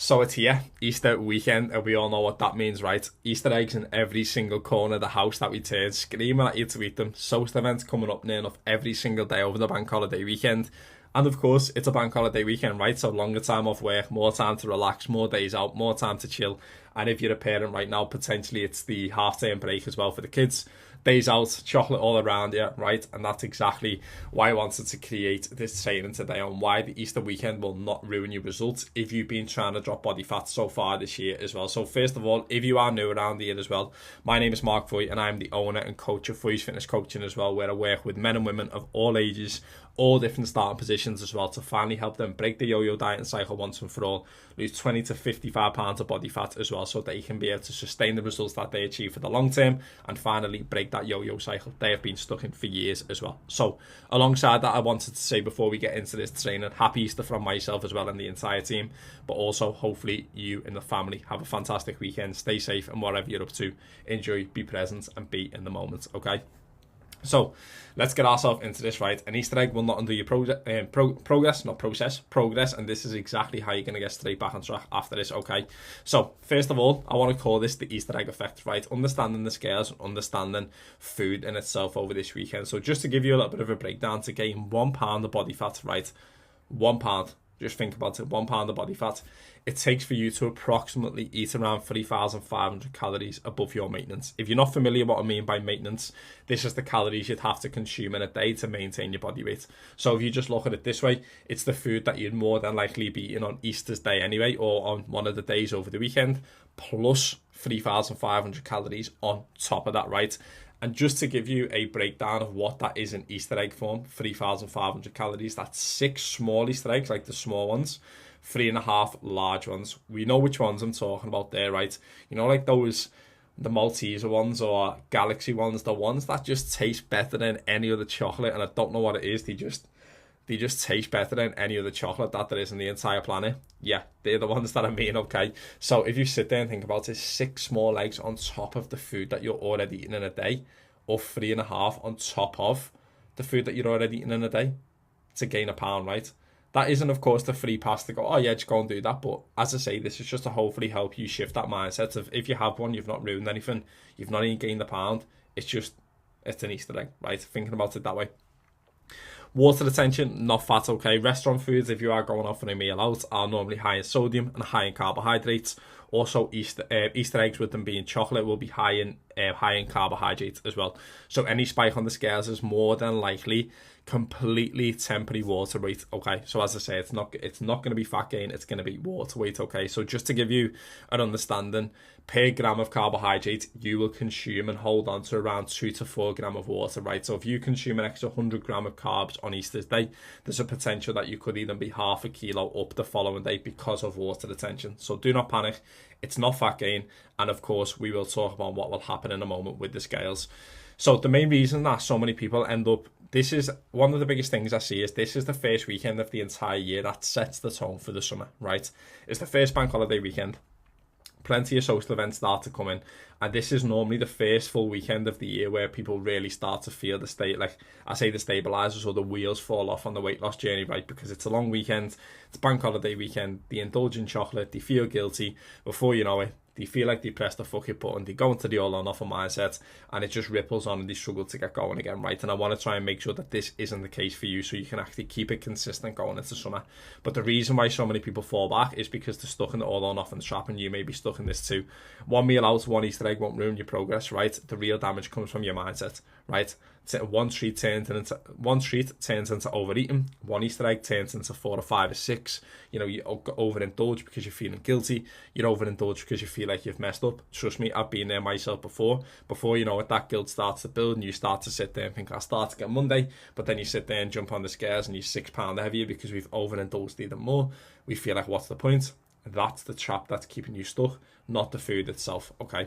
So it's here, Easter weekend, and we all know what that means, right? Easter eggs in every single corner of the house that we turn, screaming at you to eat them. Social events coming up near enough every single day over the bank holiday weekend. And of course, it's a bank holiday weekend, right? So longer time off work, more time to relax, more days out, more time to chill. And if you're a parent right now, potentially it's the half-term break as well for the kids. Days out, chocolate all around you, right? And that's exactly why I wanted to create this training today on why the Easter weekend will not ruin your results if you've been trying to drop body fat so far this year as well. So first of all, if you are new around here as well, my name is Mark Foy and I'm the owner and coach of Foy's Fitness Coaching as well, where I work with men and women of all ages, all different starting positions as well, to finally help them break the yo-yo diet and cycle once and for all, lose 20 to 55 pounds of body fat as well, so they can be able to sustain the results that they achieve for the long term and finally break that yo-yo cycle they have been stuck in for years as well. So alongside that, I wanted to say before we get into this training, happy Easter from myself as well and the entire team, but also hopefully you and the family have a fantastic weekend. Stay safe, and whatever you're up to, enjoy, be present and be in the moment, okay? So let's get ourselves into this, right? An Easter egg will not undo your progress, and this is exactly how you're going to get straight back on track after this, okay? So first of all, I want to call this the Easter egg effect, right? Understanding the scales, understanding food in itself over this weekend. So just to give you a little bit of a breakdown, to gain 1 pound of body fat, right? 1 pound. Just think about it, 1 pound of body fat. It takes for you to approximately eat around 3,500 calories above your maintenance. If you're not familiar what I mean by maintenance, this is the calories you'd have to consume in a day to maintain your body weight. So if you just look at it this way, it's the food that you'd more than likely be eating on Easter's day anyway, or on one of the days over the weekend, plus 3,500 calories on top of that, right? And just to give you a breakdown of what that is in Easter egg form, 3,500 calories, that's 6 small Easter eggs, like the small ones, 3.5 large ones. We know which ones I'm talking about there, right? You know, like those, the Malteser ones or Galaxy ones, the ones that just taste better than any other chocolate, and I don't know what it is, they just taste better than any other chocolate that there is on the entire planet. Yeah, they're the ones that I mean, okay? So if you sit there and think about it, 6 small eggs on top of the food that you're already eating in a day, or 3.5 on top of the food that you're already eating in a day to gain a pound, right? That isn't, of course, the free pass to go, oh yeah, just go and do that. But as I say, this is just to hopefully help you shift that mindset of, if you have one, you've not ruined anything, you've not even gained a pound, it's an Easter egg, right? Thinking about it that way. Water retention, not fat, okay? Restaurant foods, if you are going off on a meal out, are normally high in sodium and high in carbohydrates. Also, Easter eggs, with them being chocolate, will be high in carbohydrates as well. So any spike on the scales is more than likely completely temporary water weight, okay? So as I say, it's not going to be fat gain, it's going to be water weight, okay? So just to give you an understanding, per gram of carbohydrate, you will consume and hold on to around 2 to 4 gram of water, right? So if you consume an extra 100 gram of carbs on Easter's day, there's a potential that you could even be half a kilo up the following day because of water retention. So do not panic, it's not fat gain, and of course we will talk about what will happen in a moment with the scales. So the main reason that so many people end up, this is one of the biggest things I see, is this is the first weekend of the entire year that sets the tone for the summer, right? It's the first bank holiday weekend. Plenty of social events start to come in, and this is normally the first full weekend of the year where people really start to feel the stabilizers or the wheels fall off on the weight loss journey, right? Because it's a long weekend, it's bank holiday weekend, they indulge in chocolate, they feel guilty, before you know it, they feel like they press the fuck it button, they go into the all or nothing mindset, and it just ripples on and they struggle to get going again, right? And I want to try and make sure that this isn't the case for you, so you can actually keep it consistent going into summer. But the reason why so many people fall back is because they're stuck in the all or nothing trap, and you may be stuck in this too. One meal out, one Easter egg won't ruin your progress, right? The real damage comes from your mindset, right? One treat turns into overeating. One Easter egg turns into 4 or 5 or 6. You know, you overindulge because you're feeling guilty. You overindulge because you feel like you've messed up. Trust me, I've been there myself before. Before you know it, that guilt starts to build, and you start to sit there and think, I'll start to get Monday. But then you sit there and jump on the scales, and you're 6 pounds heavier because we've overindulged even more. We feel like, what's the point? That's the trap that's keeping you stuck, not the food itself, okay?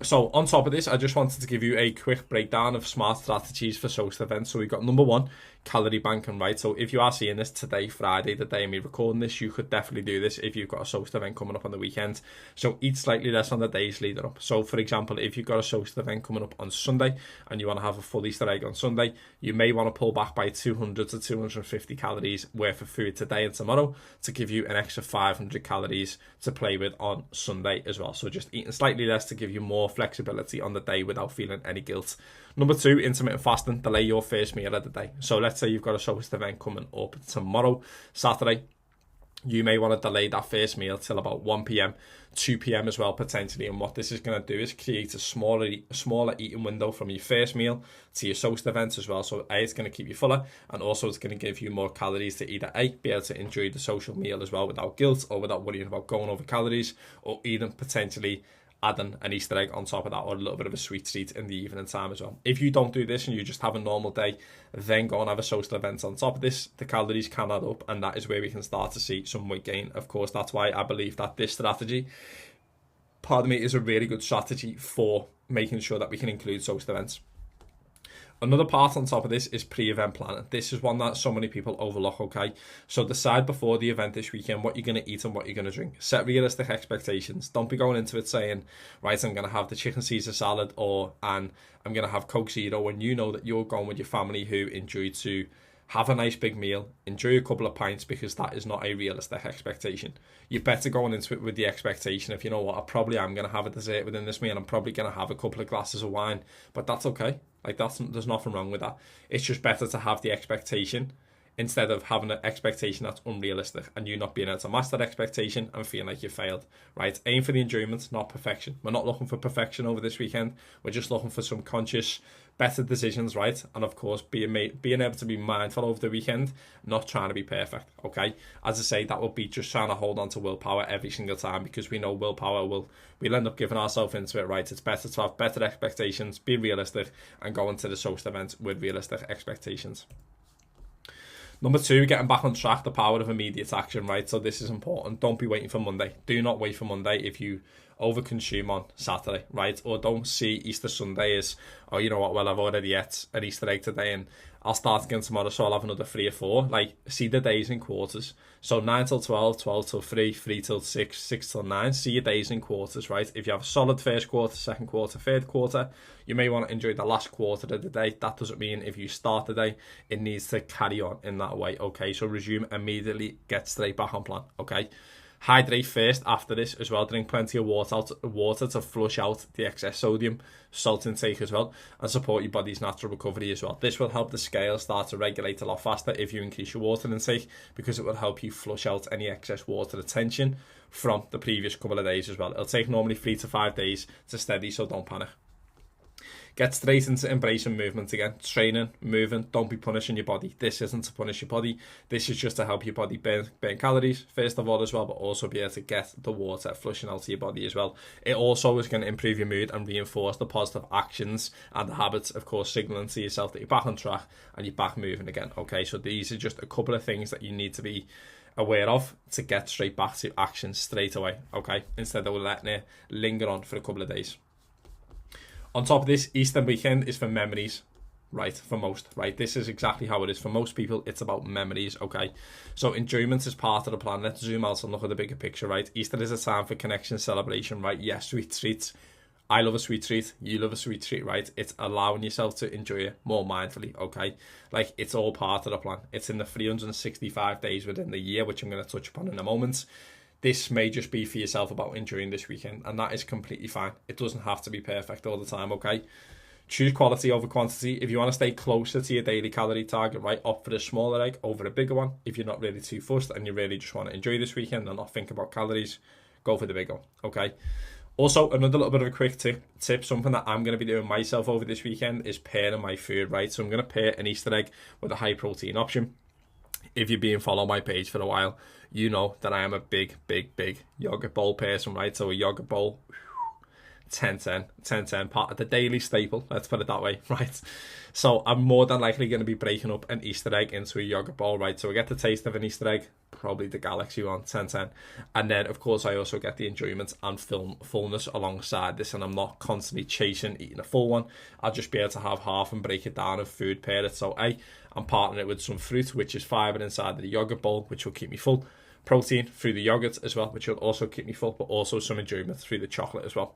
So on top of this, I just wanted to give you a quick breakdown of smart strategies for social events. So we've got number one, calorie banking, right? So if you are seeing this today, Friday, the day of me recording this, you could definitely do this if you've got a social event coming up on the weekend. So eat slightly less on the days leading up. So for example, if you've got a social event coming up on Sunday and you want to have a full Easter egg on Sunday, you may want to pull back by 200 to 250 calories worth of food today and tomorrow to give you an extra 500 calories to play with on Sunday as well. So just eating slightly less to give you more flexibility on the day without feeling any guilt. Number two, intermittent fasting. Delay your first meal of the day. So let's say you've got a social event coming up tomorrow, Saturday. You may want to delay that first meal till about 1 p.m, 2 p.m. as well, potentially. And what this is going to do is create a smaller eating window from your first meal to your social events as well. So A, it's going to keep you fuller, and also it's going to give you more calories to either A, be able to enjoy the social meal as well without guilt or without worrying about going over calories, or even potentially adding an Easter egg on top of that, or a little bit of a sweet treat in the evening time as well. If you don't do this and you just have a normal day, then go and have a social event on top of this, the calories can add up, and that is where we can start to see some weight gain. Of course, that's why I believe that this strategy, is a really good strategy for making sure that we can include social events. Another part on top of this is pre-event planning. This is one that so many people overlook, okay? So decide before the event this weekend what you're going to eat and what you're going to drink. Set realistic expectations. Don't be going into it saying, right, I'm going to have the chicken Caesar salad and I'm going to have Coke Zero, when you know that you're going with your family who enjoy to have a nice big meal, enjoy a couple of pints, because that is not a realistic expectation. You're better going into it with the expectation of, you know what, I probably am going to have a dessert within this meal. I'm probably going to have a couple of glasses of wine, but that's okay. Like, there's nothing wrong with that. It's just better to have the expectation instead of having an expectation that's unrealistic and you not being able to match that expectation and feeling like you failed, right? Aim for the enjoyment, not perfection. We're not looking for perfection over this weekend. We're just looking for some conscious, better decisions, right? And of course, being able to be mindful over the weekend, not trying to be perfect, okay? As I say, that would be just trying to hold on to willpower every single time, because we know willpower we'll end up giving ourselves into it, right? It's better to have better expectations, be realistic, and go into the social event with realistic expectations. Number two, getting back on track, the power of immediate action, right? So this is important. Don't be waiting for Monday. Do not wait for Monday if you overconsume on Saturday, right? Or don't see Easter Sunday as, oh, you know what, well, I've already ate an Easter egg today and I'll start again tomorrow, so I'll have another 3 or 4. Like, see the days in quarters. So 9 till 12, 12 till 3, 3 till 6, 6 till 9. See your days in quarters, right? If you have a solid first quarter, second quarter, third quarter, you may want to enjoy the last quarter of the day. That doesn't mean if you start the day, it needs to carry on in that way, okay? So resume immediately, get straight back on plan, okay? Hydrate first after this as well. Drink plenty of water to flush out the excess sodium, salt intake as well, and support your body's natural recovery as well. This will help the scale start to regulate a lot faster if you increase your water intake, because it will help you flush out any excess water retention from the previous couple of days as well. It'll take normally 3 to 5 days to steady, so don't panic. Get straight into embracing movement again. Training, moving, don't be punishing your body. This isn't to punish your body. This is just to help your body burn calories, first of all, as well, but also be able to get the water flushing out of your body as well. It also is going to improve your mood and reinforce the positive actions and the habits, of course, signaling to yourself that you're back on track and you're back moving again. Okay, so these are just a couple of things that you need to be aware of to get straight back to action straight away, okay, instead of letting it linger on for a couple of days. On top of this, Easter weekend is for memories, right? For most, right? This is exactly how it is. For most people, it's about memories, okay? So enjoyment is part of the plan. Let's zoom out and look at the bigger picture, right? Easter is a time for connection, celebration, right? Yes, sweet treats. I love a sweet treat. You love a sweet treat, right? It's allowing yourself to enjoy it more mindfully, okay? Like, it's all part of the plan. It's in the 365 days within the year, which I'm going to touch upon in a moment. This may just be for yourself about enjoying this weekend, and that is completely fine. It doesn't have to be perfect all the time, okay? Choose quality over quantity. If you want to stay closer to your daily calorie target, right, opt for a smaller egg over a bigger one. If you're not really too fussed and you really just want to enjoy this weekend and not think about calories, go for the bigger one, okay? Also, another little bit of a quick tip, something that I'm going to be doing myself over this weekend is pairing my food, right? So I'm going to pair an Easter egg with a high protein option. If you've been following my page for a while, you know that I am a big yogurt bowl person, right? So a yogurt bowl, 10-10 part of the daily staple, let's put it that way, right? So I'm more than likely going to be breaking up an Easter egg into a yogurt bowl, right? So we get the taste of an Easter egg, probably the Galaxy one, 10-10. And then, of course, I also get the enjoyment and fullness alongside this, and I'm not constantly chasing eating a full one. I'll just be able to have half and break it down and food pair it. So I'm partnering it with some fruit, which is fibre inside of the yogurt bowl, which will keep me full. Protein through the yogurt as well, which will also keep me full, but also some enjoyment through the chocolate as well.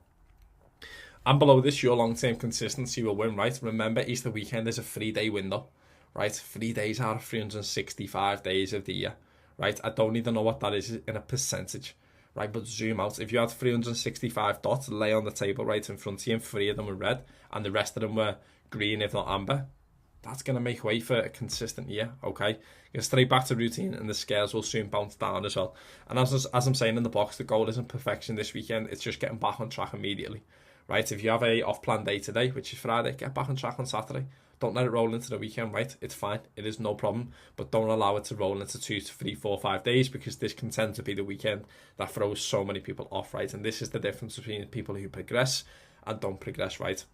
And below this, your long-term consistency will win, right? Remember, Easter weekend is a 3-day window, right? 3 days out of 365 days of the year, right? I don't even know what that is in a percentage, right? But zoom out. If you had 365 dots lay on the table right in front of you and 3 of them were red and the rest of them were green, if not amber, that's going to make way for a consistent year, okay? Get straight back to routine and the scales will soon bounce down as well. And as I'm saying in the box, the goal isn't perfection this weekend. It's just getting back on track immediately. Right, if you have a off-plan day today, which is Friday, get back on track on Saturday. Don't let it roll into the weekend, right? It's fine. It is no problem. But don't allow it to roll into 2 to 3, 4, 5 days, because this can tend to be the weekend that throws so many people off, right? And this is the difference between people who progress and don't progress, right?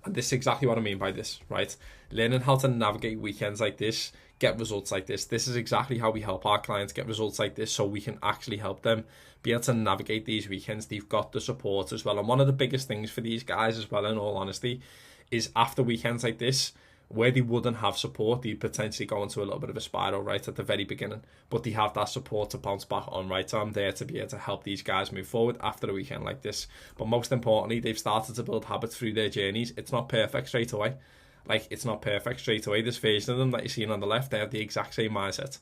And this is exactly what I mean by this, right? Learning how to navigate weekends like this, get results like this. This is exactly how we help our clients get results like this, so we can actually help them be able to navigate these weekends. They've got the support as well. And one of the biggest things for these guys as well, in all honesty, is after weekends like this, where they wouldn't have support, they potentially go into a little bit of a spiral right at the very beginning, but they have that support to bounce back on, right? So I'm there to be able to help these guys move forward after a weekend like this. But most importantly, they've started to build habits through their journeys. It's not perfect straight away. It's not perfect straight away. This version of them that you're seeing on the left, they have the exact same mindset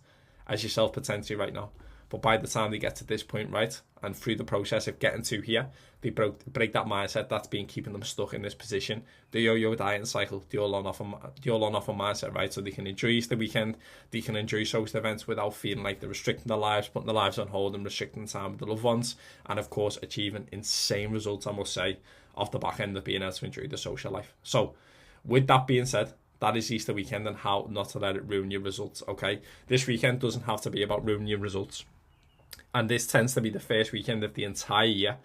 as yourself potentially right now. But by the time they get to this point, right, and through the process of getting to here, they break that mindset that's been keeping them stuck in this position. The yo-yo dieting cycle, the all on offer mindset, right? So they can enjoy Easter weekend, they can enjoy social events without feeling like they're restricting their lives, putting their lives on hold and restricting time with their loved ones, and of course achieving insane results, I must say, off the back end of being able to enjoy the social life. So with that being said, that is Easter weekend and how not to let it ruin your results, okay? This weekend doesn't have to be about ruining your results. And this tends to be the first weekend of the entire year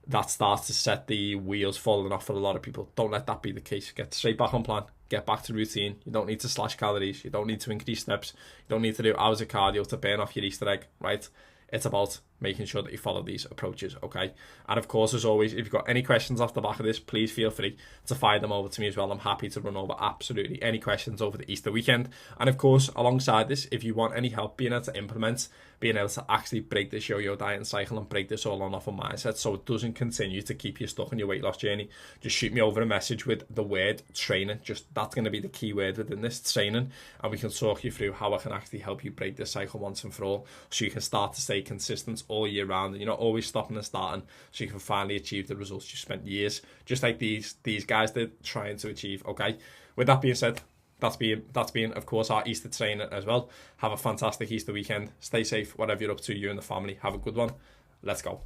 that starts to set the wheels falling off for a lot of people. Don't let that be the case. Get straight back on plan. Get back to routine. You don't need to slash calories. You don't need to increase steps. You don't need to do hours of cardio to burn off your Easter egg, right? It's about making sure that you follow these approaches, okay? And of course, as always, if you've got any questions off the back of this, please feel free to fire them over to me as well. I'm happy to run over absolutely any questions over the Easter weekend. And of course, alongside this, if you want any help being able to implement, being able to actually break this yo-yo dieting cycle and break this all on offer mindset so it doesn't continue to keep you stuck on your weight loss journey, just shoot me over a message with the word training. Just that's going to be the key word within this, training, and we can talk you through how I can actually help you break this cycle once and for all, so you can start to stay consistent all year round and you're not always stopping and starting, so you can finally achieve the results you spent years, just like these guys did, trying to achieve, okay? With that being said, that's been of course our Easter training as well. Have a fantastic Easter weekend. Stay safe, whatever you're up to, you and the family. Have a good one. Let's go.